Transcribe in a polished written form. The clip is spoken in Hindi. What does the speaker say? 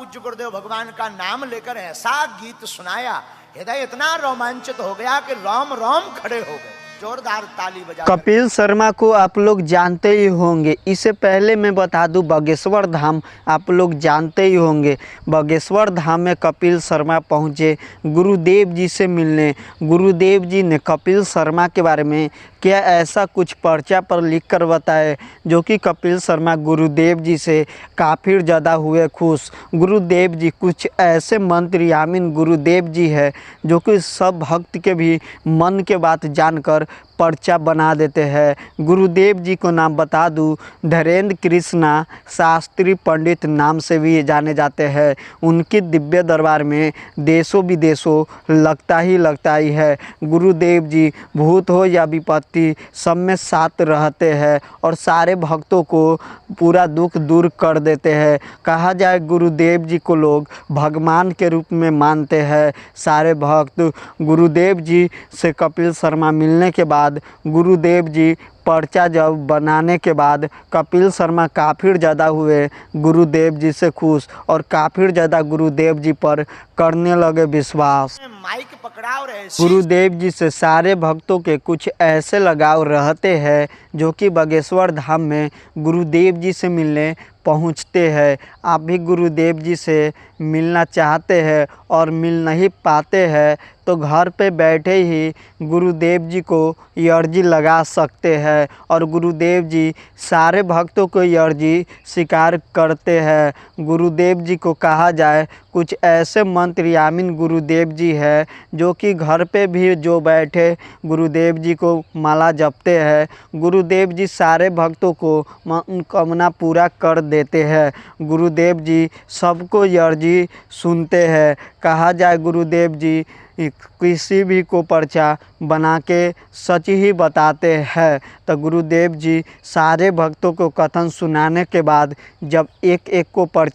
पूज्य गुरुदेव भगवान का नाम लेकर ऐसा गीत सुनाया, हृदय इतना रोमांचित हो गया कि रोम रोम खड़े हो गए, जोरदार ताली बजा। कपिल शर्मा को आप लोग जानते ही होंगे। इससे पहले मैं बता दूं, बागेश्वर धाम आप लोग जानते ही होंगे। बागेश्वर धाम में कपिल शर्मा पहुंचे गुरुदेव जी से मिलने। गुरुदेव जी ने कपिल शर्मा के बारे में क्या ऐसा कुछ पर्चा पर लिख कर बताए जो कि कपिल शर्मा गुरुदेव जी से काफ़ी ज़्यादा हुए खुश। गुरुदेव जी कुछ ऐसे मंत्र यामिन गुरुदेव जी है जो कि सब भक्त के भी मन के बात जानकर पर्चा बना देते हैं। गुरुदेव जी को नाम बता दूं, धीरेन्द्र कृष्णा शास्त्री पंडित नाम से भी जाने जाते हैं। उनकी दिव्य दरबार में देशों विदेशों लगता ही है। गुरुदेव जी भूत हो या विपत्ति सब में साथ रहते हैं और सारे भक्तों को पूरा दुख दूर कर देते हैं। कहा जाए गुरुदेव जी को लोग भगवान के रूप में मानते हैं। सारे भक्त गुरुदेव जी से कपिल शर्मा मिलने के बाद गुरुदेव जी पर्चा जब बनाने के बाद कपिल शर्मा काफ़ी ज़्यादा हुए गुरुदेव जी से खुश और काफ़ी ज़्यादा गुरुदेव जी पर करने लगे विश्वास। माइक पकड़ा और ऐसी गुरुदेव जी से सारे भक्तों के कुछ ऐसे लगाव रहते हैं जो कि बागेश्वर धाम में गुरुदेव जी से मिलने पहुंचते हैं। आप भी गुरुदेव जी से मिलना चाहते हैं और मिल नहीं पाते हैं तो घर पे बैठे ही गुरुदेव जी को ये अर्जी लगा सकते हैं और गुरुदेव जी सारे भक्तों को ये अर्जी स्वीकार करते हैं। गुरुदेव जी को कहा जाए कुछ ऐसे मंत्र यामिन गुरुदेव जी है जो कि घर पे भी जो बैठे गुरुदेव जी को माला जपते हैं, गुरुदेव जी सारे भक्तों को मनोकामना पूरा कर देते हैं। गुरुदेव जी सबको ये अर्जी सुनते हैं। कहा जाए गुरुदेव जी किसी भी को पर्चा बना के सच ही बताते हैं। तो गुरुदेव जी सारे भक्तों को कथन सुनाने के बाद जब एक एक को पर्चा